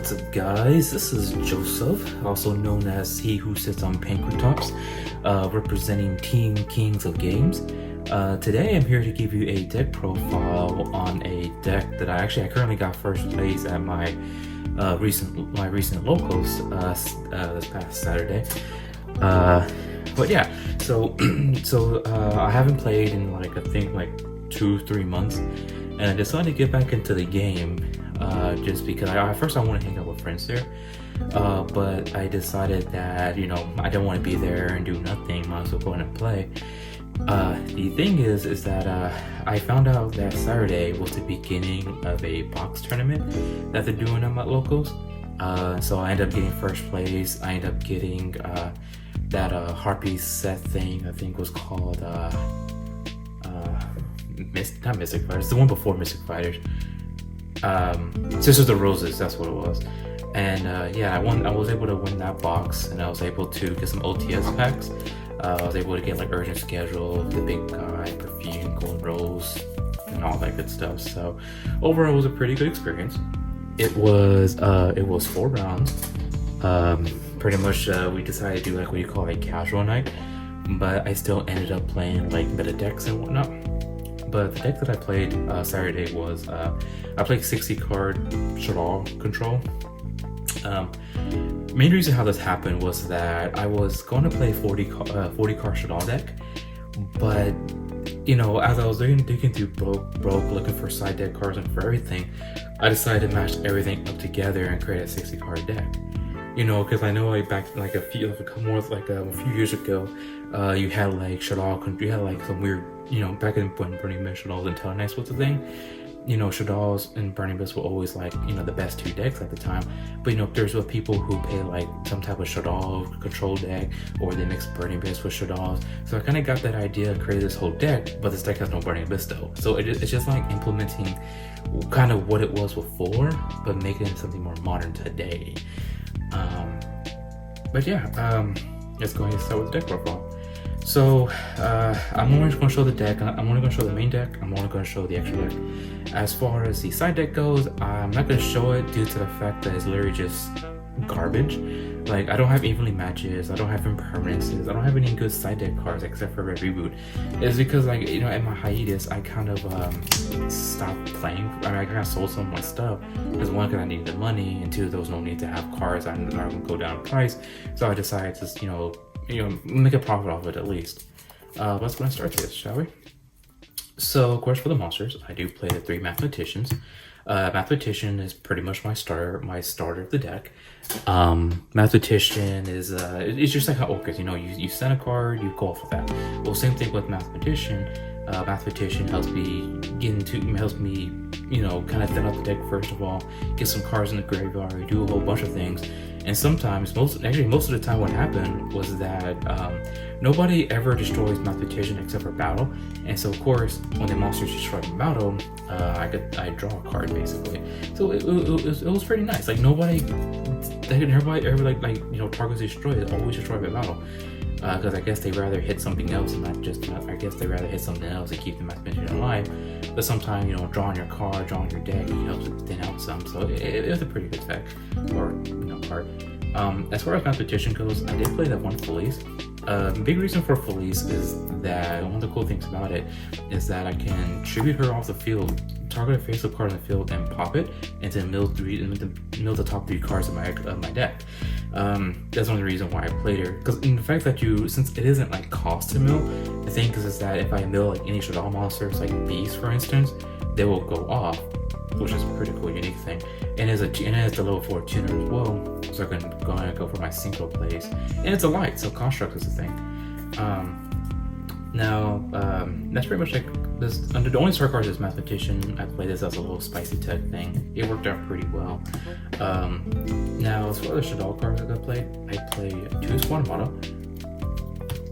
What's up, guys? This is Joseph, also known as He Who Sits on Pankratops, representing Team Kings of Games. Today I'm here to give you a deck profile on a deck that I currently got first place at my recent locals this past Saturday. But yeah, so I haven't played in I think 2-3 months, and I decided to get back into the game just because at first I want to hang out with friends there, but I decided that I don't want to be there and do nothing. Might as well go in and play. The thing is that I found out that Saturday was the beginning of a box tournament that they're doing at my locals. So I ended up getting first place. I ended up getting that Harpy set thing. I think was called not Mystic Fighters, the one before Mystic Fighters. Sisters of the Roses, that's what it was. And yeah, I was able to win that box, and I was able to get some OTS packs. I was able to get Urgent Schedule, the Big Guy, Perfume, Golden Rose, and all that good stuff. So overall, it was a pretty good experience. It was 4 rounds. Pretty much we decided to do what you call a casual night, but I still ended up playing meta decks and whatnot. But the deck that I played Saturday was I played 60 card SHADDOLL control. Main reason how this happened was that I was going to play 40 card SHADDOLL deck, but as I was digging through broke looking for side deck cards and for everything, I decided to mash everything up together and create a 60 card deck. Because I know back a few years ago, you had SHADDOLL, you had some weird, back in when Burning Mist SHADDOLLs and Telenites was a thing. SHADDOLLs and Burning Mist were always the best 2 decks at the time. But there's people who play some type of SHADDOLL control deck, or they mix Burning Mist with SHADDOLls. So I kind of got that idea and created this whole deck, but this deck has no Burning Mist though. So it's just implementing kind of what it was before, but making it something more modern today. But yeah, let's go ahead and start with the deck profile. So I'm only going to show the deck. I'm only going to show the main deck. I'm only going to show the extra deck. As far as the side deck goes, I'm not going to show it due to the fact that it's literally just garbage. I don't have evenly matches. I don't have impermanences. I don't have any good side deck cards except for Red Reboot. It's because at my hiatus, I kind of stopped playing. I kind of sold some of my stuff because one, because I needed the money, and two, there was no need to have cards that are going to go down in price. So I decided to make a profit off it at least. Let's go and start this, shall we? So of course, for the monsters, I do play the 3 Mathematicians. Mathematician is pretty much my starter of the deck. Mathematician is it's just like how Orcas, you send a card, you go off with that. Well, same thing with Mathematician. Mathematician helps me kind of thin out the deck first of all, get some cards in the graveyard, do a whole bunch of things. And sometimes, most of the time, what happened was that nobody ever destroys Mathematician except for battle. And so, of course, when the monsters destroy in battle, I draw a card basically. So it was pretty nice. Everybody ever targets destroyed, always destroyed by battle. Because I guess they rather hit something else and not just. I guess they rather hit something else to keep the Mathematician alive. But sometimes drawing your card, drawing your deck, it helps it thin out some. So it was a pretty good deck or card. As far as Mathematician goes, I did play that one Felice. Big reason for Felice is that one of the cool things about it is that I can tribute her off the field, target a face-up card in the field, and pop it, and then mill the top 3 cards of my deck. That's one of the reasons why I played her. Because in the fact that since it isn't cost to mill, the thing is that if I mill any SHADDOLL monsters, like Beast for instance, they will go off, which is a pretty cool, unique thing. And it's the level 4 tuner as well, so I can go for my single plays. And it's a light, so construct is the thing. Now that's pretty much this. Under the only star cards is Mathematician. I played this as a little spicy tech thing. It worked out pretty well. Now as far as SHADDOLL cards that I played 2 Squadron,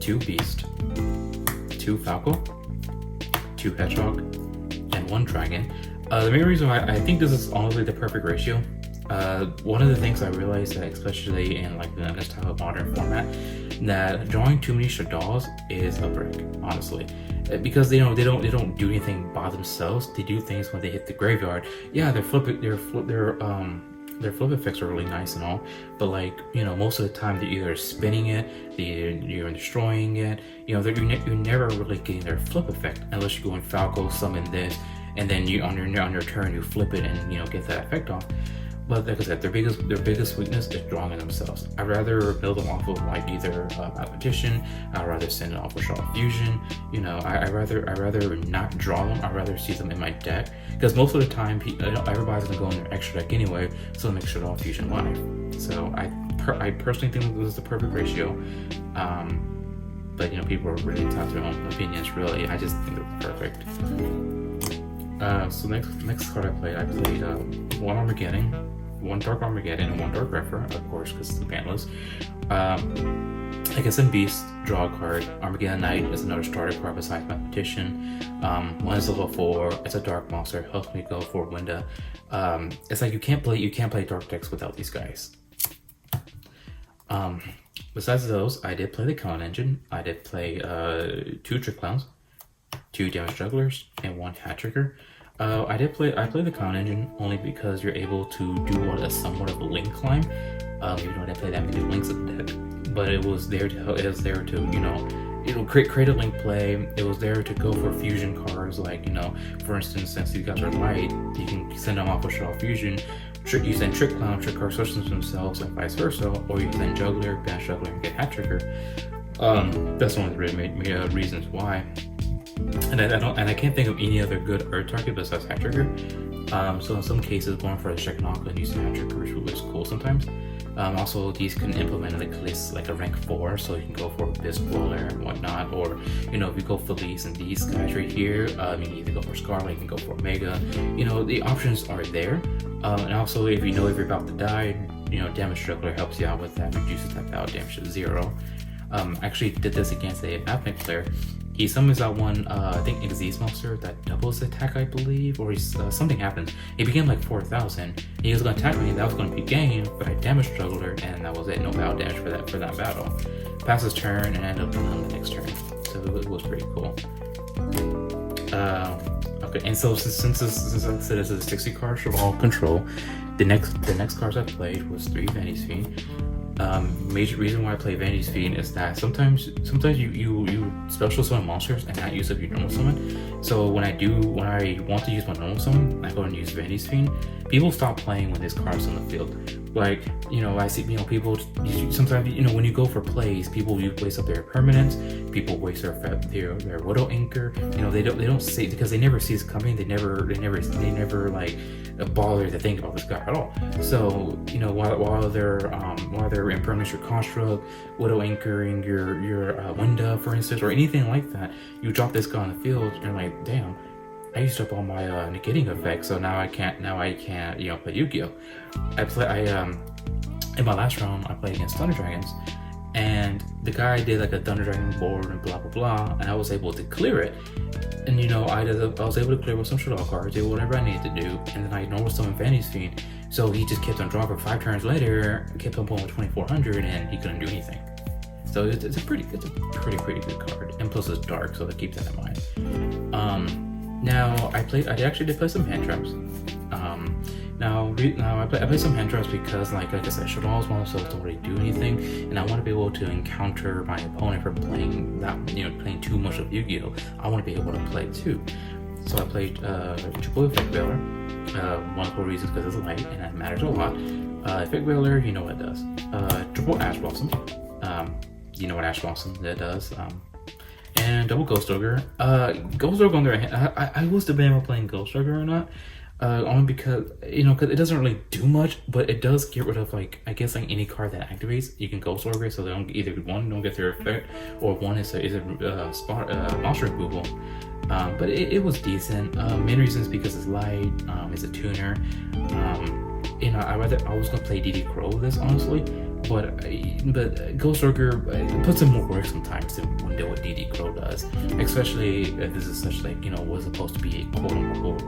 2 Beast, 2 Falco, 2 Hedgehog, and 1 Dragon. The main reason why I think this is honestly the perfect ratio. One of the things I realized that especially in this type of modern format, that drawing too many SHADDOLLs is a brick, honestly. Because they don't do anything by themselves. They do things when they hit the graveyard. Yeah, they're their flip effects are really nice and all, but like, you know, most of the time they're either spinning it, you're destroying it, you know, you're never really getting their flip effect unless you go and Falco summon this, and then you on your turn you flip it and, you know, get that effect off. But like I said, their biggest weakness is drawing it themselves. I'd rather build them off of like either Mathematician. I'd rather send it off with Shadow Fusion. You know, I rather not draw them. I'd rather see them in my deck, because most of the time everybody's gonna go in their extra deck anyway, so it makes Shadow Fusion live. So I personally think this is the perfect ratio. But you know, people are really entitled to their own opinions. Really, I just think it's perfect. So next card I played one Armageddon, one Dark Armageddon, and one Dark Refer, of course, because it's the pantless. Like I said, Beast, draw a card. Armageddon Knight is another starter card besides Mathematician. One is level 4. It's a dark monster. Helps me go for Winda. It's like you can't play dark decks without these guys. Besides those, I did play the Con Engine. I did play 2 Trick Clowns, 2 Damage Jugglers, and 1 Hat Trigger. I played the Con Engine only because you're able to do somewhat of a link climb. Even though I didn't play that many links in the deck, but it was there to you know, it'll create a link play. It was there to go for fusion cards, like, you know, for instance, since these guys are light, you can send them off with Shadow Fusion. You send Trick Clown, Trick Card switch themselves, and vice versa, or you send Juggler, Bash Juggler, and get Hat Trigger. That's one of the really reasons why. And I can't think of any other good Earth target besides Hat Trigger. So in some cases, going for the Shekinah and using Hat Trigger is cool sometimes. Also, these can implement like lists like a rank 4, so you can go for Abyss Brawler and whatnot, or, you know, if you go for these and these guys right here, you can either go for Scarlet, you can go for Omega. You know, the options are there. And also, if you're about to die, you know, Damage Juggler helps you out with that, reduces that battle damage to 0. Actually did this against a Mathematic player. He summons out one, I think Xyz monster that doubles attack, I believe, or something happened. It became like 4,000. He was going to attack me, and that was going to be game, but I damage juggler, and that was it. No battle damage for that battle. Passed his turn, and ended up killing him the next turn. So it was pretty cool. Okay, and so since I said this is a 60 card Shaddoll control, the next cards I played was 3 Vanity's Fiend. Major reason why I play Vanity's Fiend is that sometimes you special summon monsters and not use up your normal summon. So when I want to use my normal summon, I go and use Vanity's Fiend. People stop playing when this card's on the field. Like, you know, I see, you know, people sometimes, you know, when you go for plays, people waste up their permanents, people waste their Widow Anchor. You know, they don't see, because they never see this coming. They never like bother to think about this guy at all. So, you know, while they're impermanent your Construct, Widow Anchoring your Winda, for instance, or anything like that, you drop this guy on the field, and you're like, damn, I used up all my negating effects, so now I can't, you know, play Yu-Gi-Oh! In my last round, I played against Thunder Dragons, and the guy did like a Thunder Dragon board and blah blah blah, and I was able to clear it. And, you know, I was able to clear with some Shaddoll cards, do whatever I needed to do, and then I normal summon Vanity's Fiend. So he just kept on drawing for 5 turns later, kept on pulling with 2,400, and he couldn't do anything. So it's a pretty good card, and plus it's dark, so keep that in mind. Now I actually did play some hand traps. I play some hand traps because, like I said, Shaddoll is one of those that don't really do anything, and I want to be able to encounter my opponent for playing playing too much of Yu-Gi-Oh! I want to be able to play too. So I played Triple Effect Veiler. One of the reasons because it's light and that matters a lot. Effect Veiler, you know what it does. Triple Ash Blossom. You know what Ash Blossom that does. And double Ghost Ogre. Ghost Ogre on the other hand, I was debating on playing Ghost Ogre or not. Only because, you know, because it doesn't really do much, but it does get rid of, like, I guess, like any card that activates, you can Ghost Ogre, so they don't don't get their effect, or one is a monster removal. But it was decent. Main reason is because it's light, it's a tuner. You know, I was gonna play DD Crow with this, honestly, but Ghost Ogre puts in more work sometimes than what DD Crow does, especially if this is such, like, you know, was supposed to be a quote unquote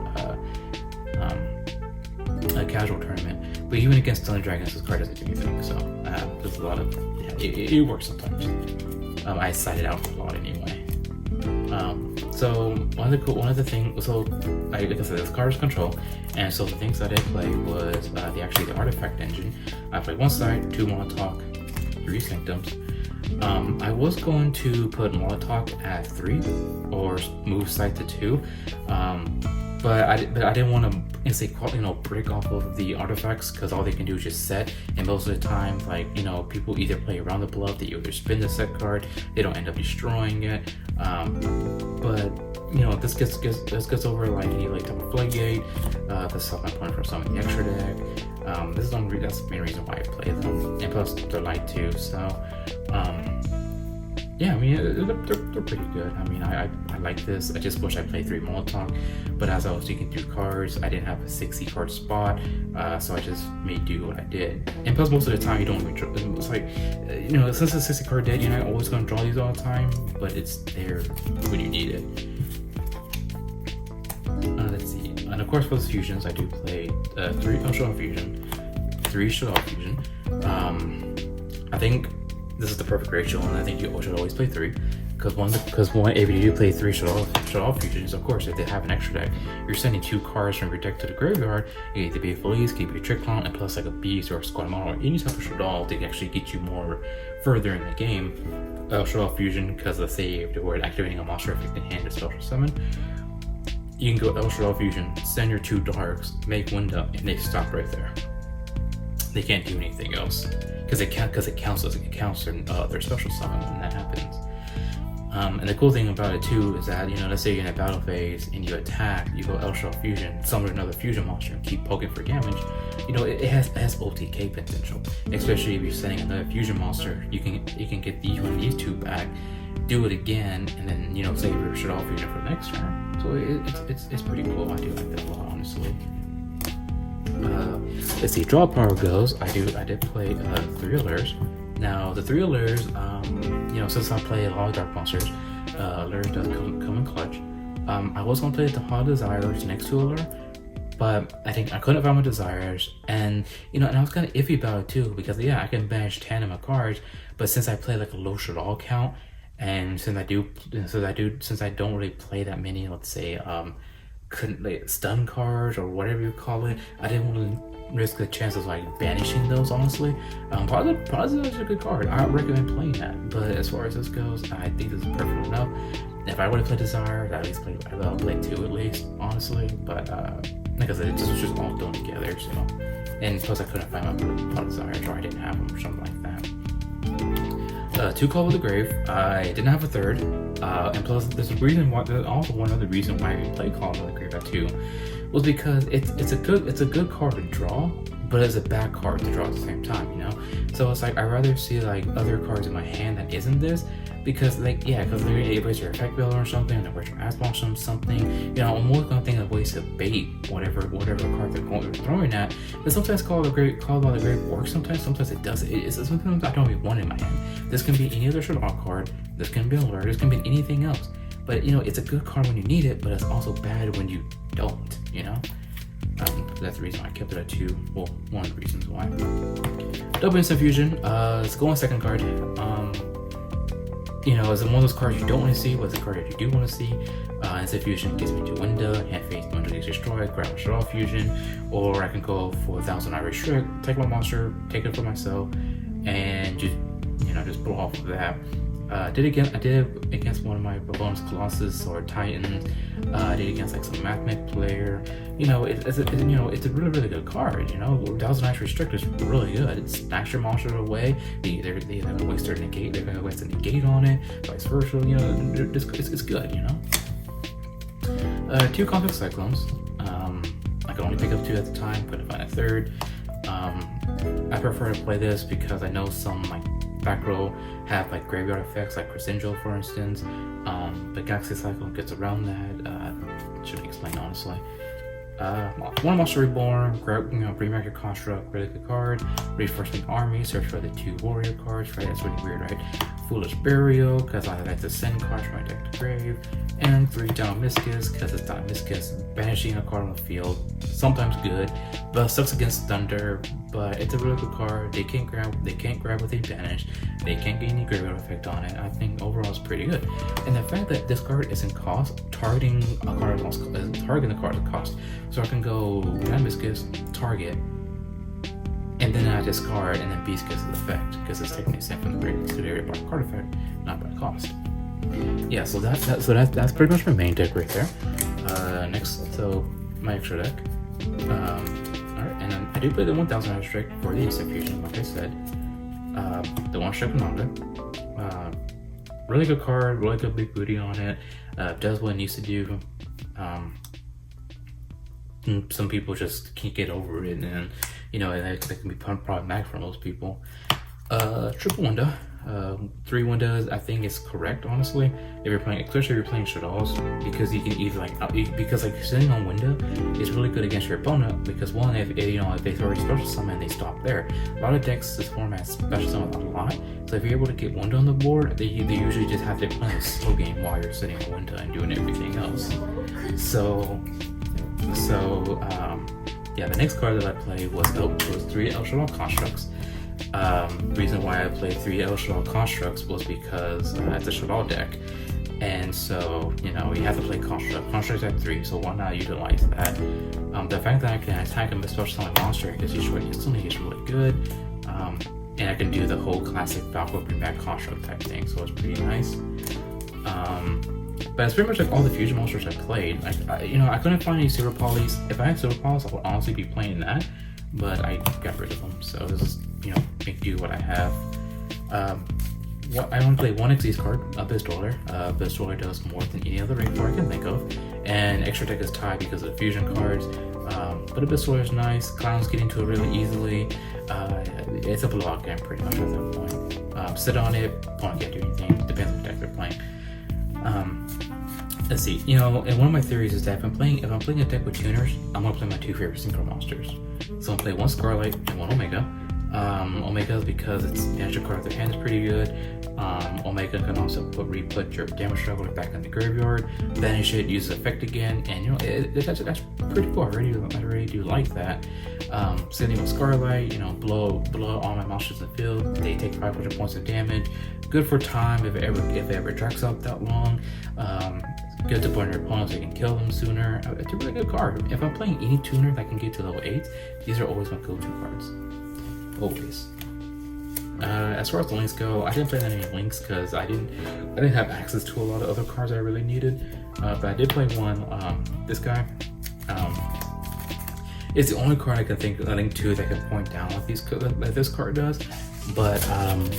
a casual tournament. But even against Thunder Dragons, this card doesn't do anything. So there's a lot of, yeah, it works sometimes. I side it out a lot anyway. So one of the things, so like I said, this card is control, and so the things that I played was the artifact engine. I played 1 side, 2 Molotov, 3 Sanctums. I was going to put Molotov at 3 or move side to 2, but I didn't want to break off of the artifacts, because all they can do is just set, and most of the time, like, people either play around the bluff, they either spin the set card, they don't end up destroying it. But this gets over like any type of floodgate. This is my point for some of the extra deck. That's the main reason why I play them, and plus they're light too. So yeah, I mean they're pretty good. I mean I like this. I just wish I played 3 Molotov, but as I was digging through cards, I didn't have a 60 card spot, so I just made do what I did. And plus most of the time you don't even draw. It's like since it's a 60 card deck, you're not always going to draw these all the time, but it's there when you need it. Let's see, and of course for the fusions I do play 3 SHADDOLL fusion, 3 SHADDOLL fusion. I think this is the perfect ratio, and I think you should always play 3, because if you do play 3 SHADDOLL fusions, of course, if they have an extra deck, you're sending 2 cards from your deck to the graveyard. You get to be a Felice, keep your Trick Clown, and plus like a Beast or a Squad Model or any type of SHADDOLL to actually get you more further in the game. SHADDOLL fusion, because let's say if we're activating a monster affecting hand to special summon, you can go SHADDOLL fusion, send your 2 darks, make window, and they stop right there. They can't do anything else, because it counts their special summon when that happens. And the cool thing about it too is that let's say you're in a battle phase and you attack, you go SHADDOLL fusion, summon another fusion monster, and keep poking for damage. It has OTK potential, especially if you're sending another fusion monster. You can get these 2 back, do it again, and then save your SHADDOLL fusion for the next turn. So it's pretty cool. I do like that a lot, honestly. Let's see, draw power goes. I did play 3 alerts. Now the 3 alerts, since I play a lot of dark monsters, alert does come in clutch. I was gonna play the Hall Desires next to alert, but I think I couldn't find my Desires, and and I was kind of iffy about it too, because yeah, I can banish 10 of my cards, but since I play like a low SHADDOLL count, and since I don't really play that many, let's say stun cards or whatever you call it, I didn't want to risk the chance of like banishing those, honestly. Positive is a good card. I recommend playing that, but as far as this goes, I think this is perfect enough. If I were to play Desire, I'd at least play 2 at least, honestly. But like I said, this was just all thrown together, so. And plus I couldn't find my Desires, or I didn't have them or something like that. 2 Call of the Grave. I didn't have a 3rd, and plus there's also one other reason why I didn't play Call of the Grave at 2 was because it's a good card to draw, but it's a bad card to draw at the same time, So it's like I'd rather see like other cards in my hand that isn't this, because they're able to your effect builder or something, or your ass box or something. I'm always gonna think of ways to bait whatever card they're throwing at. But sometimes Call of the Grave works. Sometimes it doesn't. It's sometimes I don't even want it in my hand. This can be any other SHADDOLL card. This can be an alert. This can be anything else. But it's a good card when you need it, but it's also bad when you don't. That's the reason I kept it at 2. Well, one of the reasons why. Double Instant Fusion. It's going second card. It's one of those cards you don't want to see, but it's a card that you do want to see. Instant Fusion gets me to window, hand phase, window gets destroyed, grab a SHADDOLL fusion, or I can go for 1,000 Irish Trick, take my monster, take it for myself, and just blow off of that. I did against one of my bonus Colossus or Titans. I did against like some Mathmech player. It's a really, really good card. 1,000 Ice Restrict is really good. It snacks your monster away. They're gonna waste their negate. They're gonna waste a negate on it. Vice versa. It's good. 2 Complex Cyclones. I could only pick up 2 at the time. Couldn't find a 3rd. I prefer to play this because I know some like back row have like graveyard effects, like Crescendo for instance. The Galaxy Cyclone gets around that. Shouldn't explain honestly. One Monster Reborn, bring back your construct, really good card. Reinforcement Army, search for the 2 warrior cards, right? That's really weird, right? Foolish Burial, because I like to send cards from my deck to grave. And 3 Down Miscus, because it's Down Miscus, banishing a card on the field, sometimes good, but sucks against Thunder. But it's a really good card. They can't grab with advantage. They can't get any graveyard effect on it. I think overall it's pretty good. And the fact that this card isn't targeting a card targeting the card at cost. So I can go Hibiscus, target, and then I discard, and then Beast gets its effect because it's technically sent from the graveyard to the area by card effect, not by cost. Yeah, so that's pretty much my main deck right there. Next, so my extra deck. Alright, and then I do play the 1000 extra deck for the instant fusion, like I said. The one strike manga. Really good card, really good big booty on it. Does what it needs to do. Some people just can't get over it, and you know that can be problematic for most people. Triple window. 3 windows, I think is correct, honestly. If you're playing, especially if you're playing Shaddolls, because you can either because sitting on window is really good against your opponent. Because one, if they throw a special summon, they stop there. A lot of decks this format special summon a lot, so if you're able to get window on the board, they usually just have to play a slow game while you're sitting on window and doing everything else. Yeah, the next card that I played was 3 El Shaddol Constructs. Reason why I played 3 El Shaddol Constructs was because it's a Shaddol deck, and so you have to play Constructs at 3, so why not utilize that? The fact that I can attack him with special summon monster because he's really good, and I can do the whole classic Falco bring back Construct type thing, so it's pretty nice. But it's pretty much like all the fusion monsters I played. I couldn't find any Super Polys. If I had Super Polys, I would honestly be playing that, but I got rid of them, so this is make do what I have. I only play one Xyz card, Abyss Dweller. Abyss Dweller does more than any other raid card I can think of, and extra deck is tied because of the fusion cards. But Abyss Dweller is nice. Clowns get into it really easily. It's a block game pretty much at that point. Sit on it, opponent can't do anything. Depends on the deck they're playing. Let's see. And one of my theories is that if I'm playing a deck with tuners, I'm gonna play my 2 favorite synchro monsters. So I'm gonna play 1 Scarlight and 1 Omega. Omega is because its extra card of the hand is pretty good. Omega can also re-put your damage struggler back in the graveyard, banish it, use the effect again, and that's pretty cool. I really do like that. Sitting with Scarlight, blow all my monsters in the field. They take 500 points of damage. Good for time if it ever tracks out that long. Good to put on your opponents so you can kill them sooner. It's a really good card. If I'm playing any tuner that can get to level 8, these are always my go-to cards. Always. As far as the links go, I didn't play that many links because I didn't have access to a lot of other cards I really needed. But I did play one. This guy. It's the only card I can think of link to that can point down like this card does. But I'm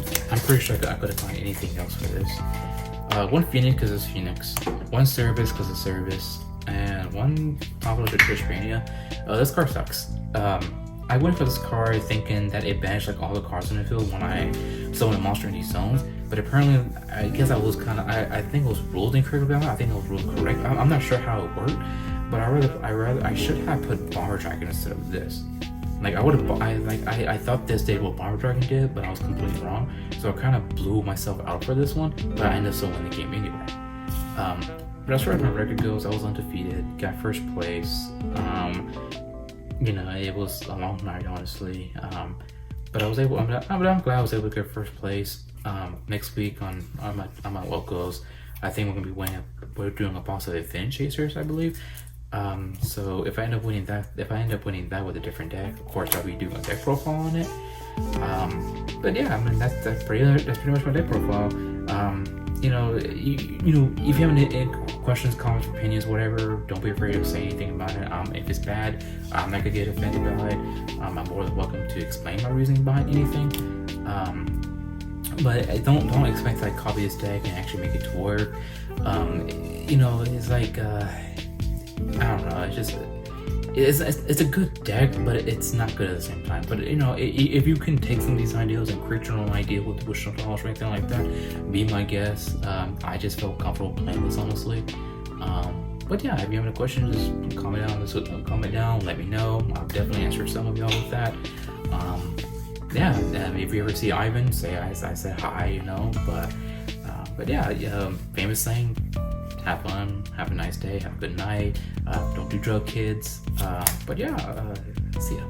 pretty sure I couldn't find anything else for this. 1 Phoenix because it's Phoenix. 1 Service because it's Service. And 1 Conflict of Trishmania. This card sucks. I went for this card thinking that it banished like all the cards in the field when I summon a monster in these zones, but apparently I guess I was I think it was ruled incorrectly. I think it was ruled correct. I'm not sure how it worked, but I should have put Bomber Dragon instead of this. Like I thought this did what Bomber Dragon did, but I was completely wrong. So I kind of blew myself out for this one, but I ended up still winning the game anyway. But as far as my record goes, I was undefeated, got first place. It was a long night, honestly. But I'm glad I was able to get first place. Next week on my locals, I think we're doing a boss of the Thin Chasers, I believe. So if I end up winning that with a different deck, of course I'll be doing a deck profile on it. But yeah, that's pretty much my deck profile. If you have any questions, comments, opinions, whatever, don't be afraid to say anything about it. If it's bad, I'm not gonna get offended by it. I'm more than welcome to explain my reasoning behind anything. But don't expect to copy this deck and actually make it to work. It's like I don't know. It's a good deck, but it's not good at the same time. But if you can take some of these ideas and create your own idea with Shaddolls or anything like that, be my guest. I just felt comfortable playing this, honestly. But yeah, if you have any questions, just comment down, let me know. I'll definitely answer some of y'all with that. If you ever see Ivan, say I said hi, But yeah, famous saying, have fun, have a nice day, have a good night. Don't do drug, kids. But yeah, see ya.